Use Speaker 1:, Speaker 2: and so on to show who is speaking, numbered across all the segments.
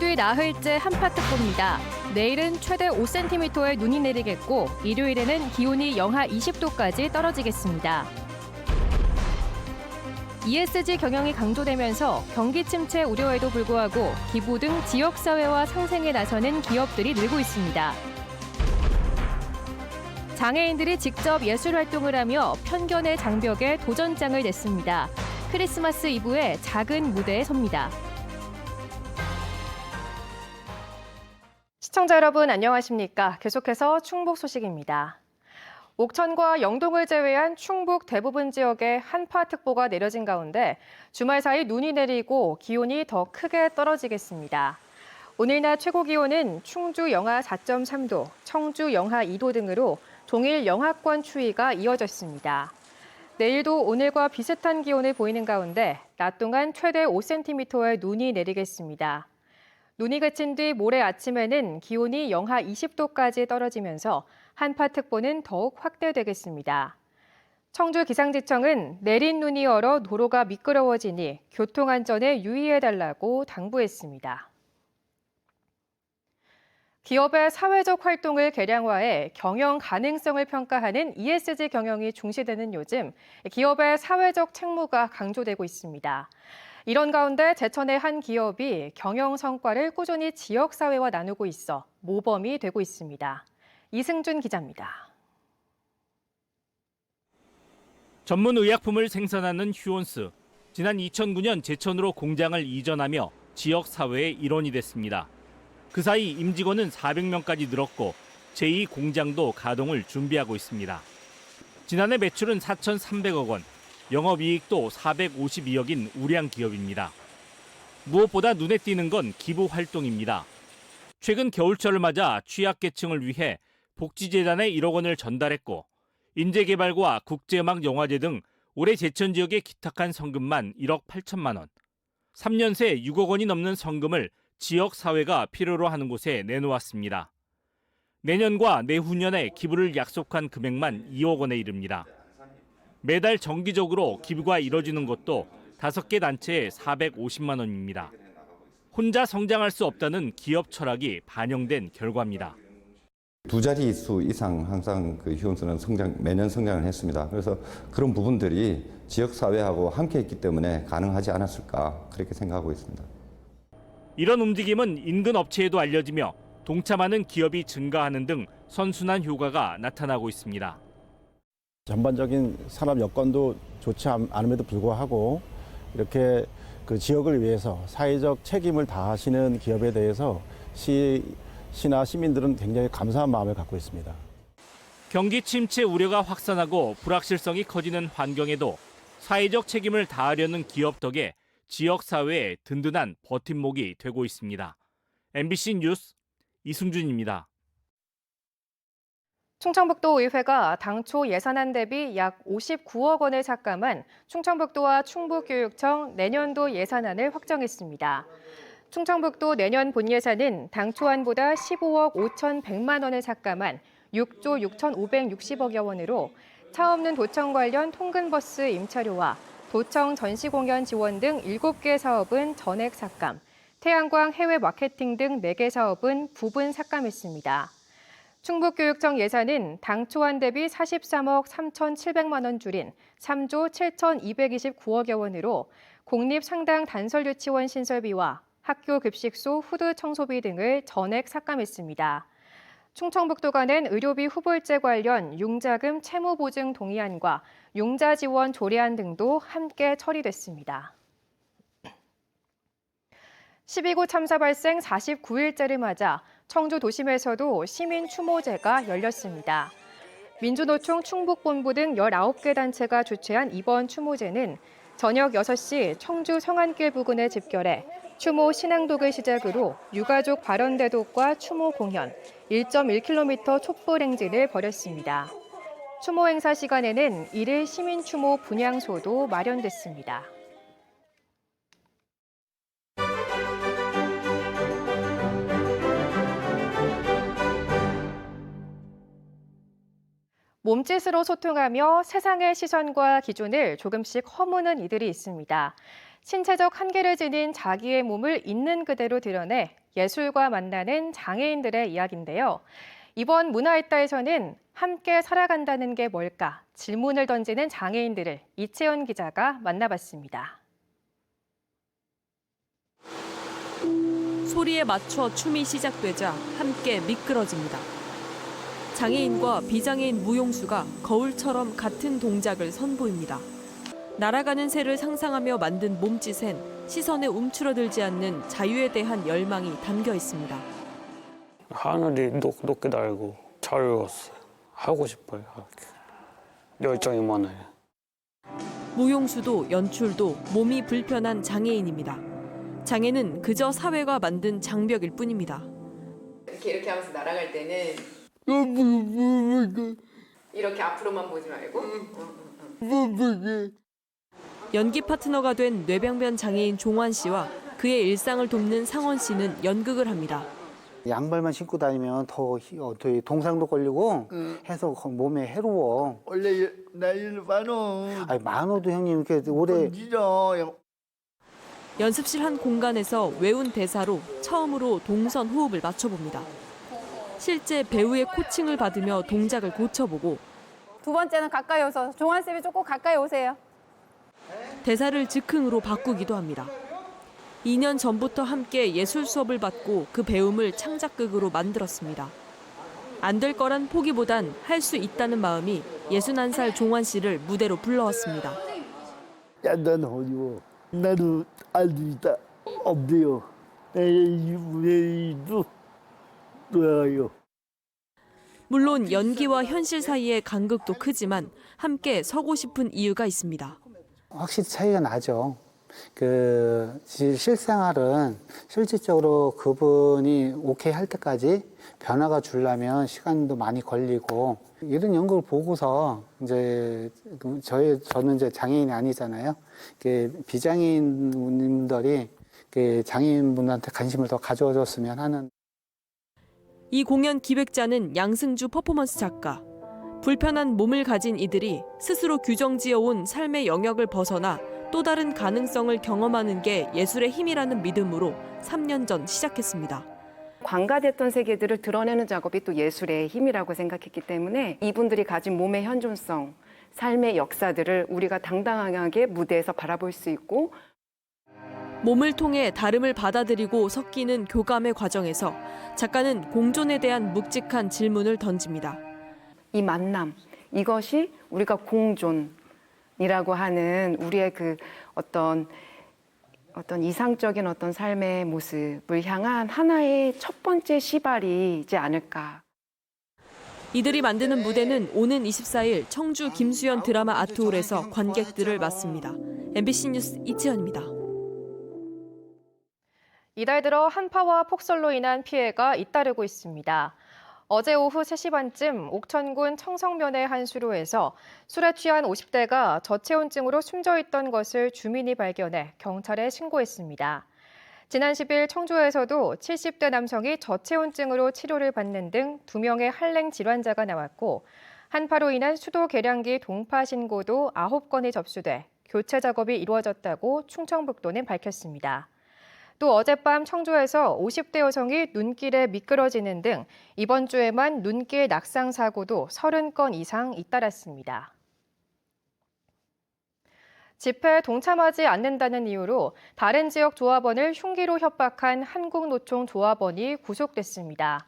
Speaker 1: 뒤 나흘째 한파특보입니다. 내일은 최대 5cm의 눈이 내리겠고 일요일에는 기온이 영하 20도까지 떨어지겠습니다. ESG 경영이 강조되면서 경기 침체 우려에도 불구하고 기부 등 지역사회와 상생에 나서는 기업들이 늘고 있습니다. 장애인들이 직접 예술활동을 하며 편견의 장벽에 도전장을 냈습니다. 크리스마스 이브에 작은 무대에 섭니다. 시청자 여러분 안녕하십니까? 계속해서 충북 소식입니다. 옥천과 영동을 제외한 충북 대부분 지역에 한파특보가 내려진 가운데 주말 사이 눈이 내리고 기온이 더 크게 떨어지겠습니다. 오늘 낮 최고 기온은 충주 영하 4.3도, 청주 영하 2도 등으로 동일 영하권 추위가 이어졌습니다. 내일도 오늘과 비슷한 기온을 보이는 가운데 낮 동안 최대 5cm의 눈이 내리겠습니다. 눈이 그친 뒤 모레 아침에는 기온이 영하 20도까지 떨어지면서 한파특보는 더욱 확대되겠습니다. 청주기상지청은 내린 눈이 얼어 도로가 미끄러워지니 교통안전에 유의해달라고 당부했습니다. 기업의 사회적 활동을 개량화해 경영 가능성을 평가하는 ESG 경영이 중시되는 요즘 기업의 사회적 책무가 강조되고 있습니다. 이런 가운데 제천의 한 기업이 경영 성과를 꾸준히 지역사회와 나누고 있어 모범이 되고 있습니다. 이승준 기자입니다.
Speaker 2: 전문 의약품을 생산하는 휴온스. 지난 2009년 제천으로 공장을 이전하며 지역사회의 일원이 됐습니다. 그 사이 임직원은 400명까지 늘었고 제2 공장도 가동을 준비하고 있습니다. 지난해 매출은 4,300억 원. 영업이익도 452억인 우량 기업입니다. 무엇보다 눈에 띄는 건 기부 활동입니다. 최근 겨울철을 맞아 취약계층을 위해 복지재단에 1억 원을 전달했고 인재개발과 국제음악영화제 등 올해 제천 지역에 기탁한 성금만 1억 8천만 원. 3년 새 6억 원이 넘는 성금을 지역사회가 필요로 하는 곳에 내놓았습니다. 내년과 내후년에 기부를 약속한 금액만 2억 원에 이릅니다. 매달 정기적으로 기부가 이뤄지는 것도 5개 단체에 450만 원입니다. 혼자 성장할 수 없다는 기업 철학이 반영된 결과입니다.
Speaker 3: 두 자릿수 이상 항상 휴온스는 매년 성장을 했습니다. 그래서 그런 부분들이 지역사회하고 함께 했기 때문에 가능하지 않았을까 그렇게 생각하고 있습니다.
Speaker 2: 이런 움직임은 인근 업체에도 알려지며 동참하는 기업이 증가하는 등 선순환 효과가 나타나고 있습니다.
Speaker 4: 전반적인 산업 여건도 좋지 않음에도 불구하고 이렇게 그 지역을 위해서 사회적 책임을 다하시는 기업에 대해서 시나 시민들은 굉장히 감사한 마음을 갖고 있습니다.
Speaker 2: 경기 침체 우려가 확산하고 불확실성이 커지는 환경에도 사회적 책임을 다하려는 기업 덕에 지역사회에 든든한 버팀목이 되고 있습니다. MBC 뉴스 이승준입니다.
Speaker 1: 충청북도 의회가 당초 예산안 대비 약 59억 원을 삭감한 충청북도와 충북교육청 내년도 예산안을 확정했습니다. 충청북도 내년 본예산은 당초안보다 15억 5,100만 원을 삭감한 6조 6,560억여 원으로 차 없는 도청 관련 통근버스 임차료와 도청 전시공연 지원 등 7개 사업은 전액 삭감, 태양광 해외 마케팅 등 4개 사업은 부분 삭감했습니다. 충북교육청 예산은 당초안 대비 43억 3,700만 원 줄인 3조 7,229억여 원으로 공립상당 단설유치원 신설비와 학교 급식소 후드 청소비 등을 전액 삭감했습니다. 충청북도가 낸 의료비 후불제 관련 융자금 채무 보증 동의안과 융자 지원 조례안 등도 함께 처리됐습니다. 12구 참사 발생 49일째를 맞아 청주 도심에서도 시민 추모제가 열렸습니다. 민주노총 충북본부 등 19개 단체가 주최한 이번 추모제는 저녁 6시 청주 성안길 부근에 집결해 추모 신앙독을 시작으로 유가족 발언대독과 추모 공연, 1.1km 촛불 행진을 벌였습니다. 추모 행사 시간에는 1일 시민 추모 분향소도 마련됐습니다. 몸짓으로 소통하며 세상의 시선과 기준을 조금씩 허무는 이들이 있습니다. 신체적 한계를 지닌 자기의 몸을 있는 그대로 드러내 예술과 만나는 장애인들의 이야기인데요. 이번 문화있다에서는 함께 살아간다는 게 뭘까 질문을 던지는 장애인들을 이채연 기자가 만나봤습니다.
Speaker 5: 소리에 맞춰 춤이 시작되자 함께 미끄러집니다. 장애인과 비장애인 무용수가 거울처럼 같은 동작을 선보입니다. 날아가는 새를 상상하며 만든 몸짓엔 시선에 움츠러들지 않는 자유에 대한 열망이 담겨 있습니다.
Speaker 6: 하늘이 높게 날고 자유로웠어요. 하고 싶어요. 열정이 많아요.
Speaker 5: 무용수도 연출도 몸이 불편한 장애인입니다. 장애는 그저 사회가 만든 장벽일 뿐입니다.
Speaker 7: 이렇게 하면서 날아갈 때는 이렇게 앞으로만 보지 말고
Speaker 5: 연기 파트너가 된 뇌병변 장애인 종환 씨와 그의 일상을 돕는 상원 씨는 연극을 합니다.
Speaker 8: 양발만 신고 다니면 더 동상도 걸리고 해서 몸에 해로워.
Speaker 9: 원래 나이는 많어.
Speaker 8: 아니 많어도 형님 이렇게 오래
Speaker 9: 늦어.
Speaker 5: 연습실 한 공간에서 외운 대사로 처음으로 동선 호흡을 맞춰봅니다. 실제 배우의 코칭을 받으며 동작을 고쳐보고
Speaker 10: 두 번째는 가까이 오서 종환 쌤이 조금 가까이 오세요.
Speaker 5: 대사를 즉흥으로 바꾸기도 합니다. 2년 전부터 함께 예술 수업을 받고 그 배움을 창작극으로 만들었습니다. 안 될 거란 포기보단 할 수 있다는 마음이 61살 종환 씨를 무대로 불러왔습니다.
Speaker 9: 야, 난 어려워. 나도 알 수 있다. 없대요. 이 무대도 좋아요.
Speaker 5: 물론 연기와 현실 사이의 간극도 크지만 함께 서고 싶은 이유가 있습니다.
Speaker 8: 확실히 차이가 나죠. 실생활은 실질적으로 그분이 오케이 할 때까지 변화가 주려면 시간도 많이 걸리고 이런 연극을 보고서 이제 저는 이제 장애인이 아니잖아요. 비장애인분들이 장애인분한테 관심을 더 가져줬으면 하는.
Speaker 5: 이 공연 기획자는 양승주 퍼포먼스 작가. 불편한 몸을 가진 이들이 스스로 규정지어온 삶의 영역을 벗어나 또 다른 가능성을 경험하는 게 예술의 힘이라는 믿음으로 3년 전 시작했습니다.
Speaker 7: 관가됐던 세계들을 드러내는 작업이 또 예술의 힘이라고 생각했기 때문에 이분들이 가진 몸의 현존성, 삶의 역사들을 우리가 당당하게 무대에서 바라볼 수 있고
Speaker 5: 몸을 통해 다름을 받아들이고 섞이는 교감의 과정에서 작가는 공존에 대한 묵직한 질문을 던집니다.
Speaker 7: 이 만남, 이것이 우리가 공존이라고 하는 우리의 그 어떤 이상적인 어떤 삶의 모습을 향한 하나의 첫 번째 시발이지 않을까.
Speaker 5: 이들이 만드는 무대는 오는 24일 청주 김수현 드라마 아트홀에서 관객들을 맞습니다. MBC 뉴스 이채연입니다.
Speaker 1: 이달 들어 한파와 폭설로 인한 피해가 잇따르고 있습니다. 어제 오후 3시 반쯤 옥천군 청성면의 한 수로에서 술에 취한 50대가 저체온증으로 숨져 있던 것을 주민이 발견해 경찰에 신고했습니다. 지난 10일 청주에서도 70대 남성이 저체온증으로 치료를 받는 등 2명의 한랭 질환자가 나왔고 한파로 인한 수도 계량기 동파 신고도 9건이 접수돼 교체 작업이 이루어졌다고 충청북도는 밝혔습니다. 또 어젯밤 청주에서 50대 여성이 눈길에 미끄러지는 등 이번 주에만 눈길 낙상 사고도 30건 이상 잇따랐습니다. 집회에 동참하지 않는다는 이유로 다른 지역 조합원을 흉기로 협박한 한국노총 조합원이 구속됐습니다.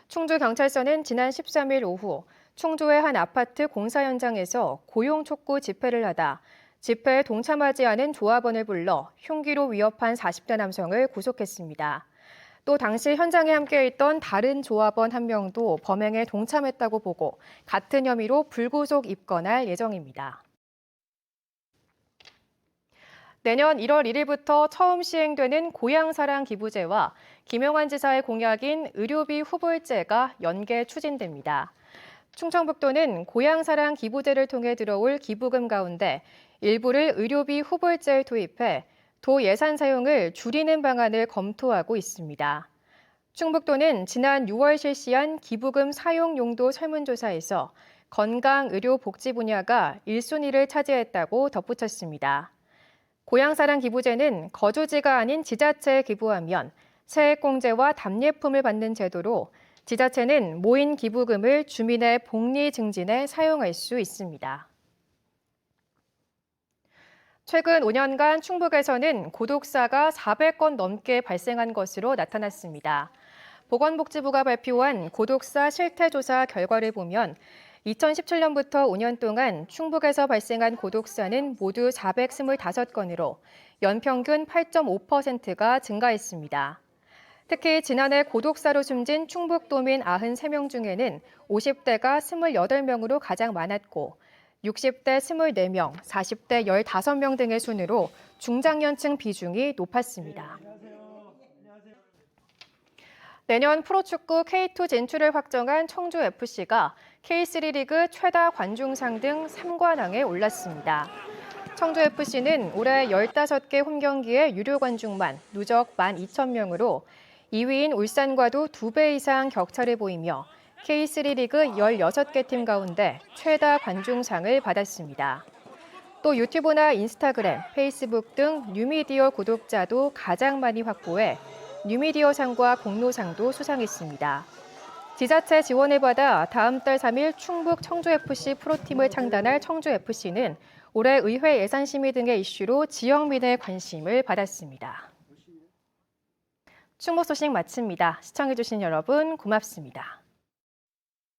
Speaker 1: 충주경찰서는 지난 13일 오후 충주의 한 아파트 공사 현장에서 고용 촉구 집회를 하다 집회에 동참하지 않은 조합원을 불러 흉기로 위협한 40대 남성을 구속했습니다. 또 당시 현장에 함께 있던 다른 조합원 1명도 범행에 동참했다고 보고 같은 혐의로 불구속 입건할 예정입니다. 내년 1월 1일부터 처음 시행되는 고향사랑 기부제와 김용환 지사의 공약인 의료비 후불제가 연계 추진됩니다. 충청북도는 고향사랑 기부제를 통해 들어올 기부금 가운데 일부를 의료비 후불제에 도입해 도 예산 사용을 줄이는 방안을 검토하고 있습니다. 충북도는 지난 6월 실시한 기부금 사용 용도 설문조사에서 건강, 의료, 복지 분야가 1순위를 차지했다고 덧붙였습니다. 고향사랑 기부제는 거주지가 아닌 지자체에 기부하면 세액공제와 답례품을 받는 제도로 지자체는 모인 기부금을 주민의 복리 증진에 사용할 수 있습니다. 최근 5년간 충북에서는 고독사가 400건 넘게 발생한 것으로 나타났습니다. 보건복지부가 발표한 고독사 실태조사 결과를 보면 2017년부터 5년 동안 충북에서 발생한 고독사는 모두 425건으로 연평균 8.5%가 증가했습니다. 특히 지난해 고독사로 숨진 충북도민 93명 중에는 50대가 28명으로 가장 많았고 60대 24명, 40대 15명 등의 순으로 중장년층 비중이 높았습니다. 내년 프로축구 K2 진출을 확정한 청주FC가 K3 리그 최다 관중상 등 3관왕에 올랐습니다. 청주FC는 올해 15개 홈경기의 유료 관중만 누적 12,000명으로 2위인 울산과도 2배 이상 격차를 보이며 K3 리그 16개 팀 가운데 최다 관중상을 받았습니다. 또 유튜브나 인스타그램, 페이스북 등 뉴미디어 구독자도 가장 많이 확보해 뉴미디어상과 공로상도 수상했습니다. 지자체 지원을 받아 다음 달 3일 충북 청주FC 프로팀을 창단할 청주FC는 올해 의회 예산 심의 등의 이슈로 지역민의 관심을 받았습니다. 충북 소식 마칩니다. 시청해주신 여러분 고맙습니다.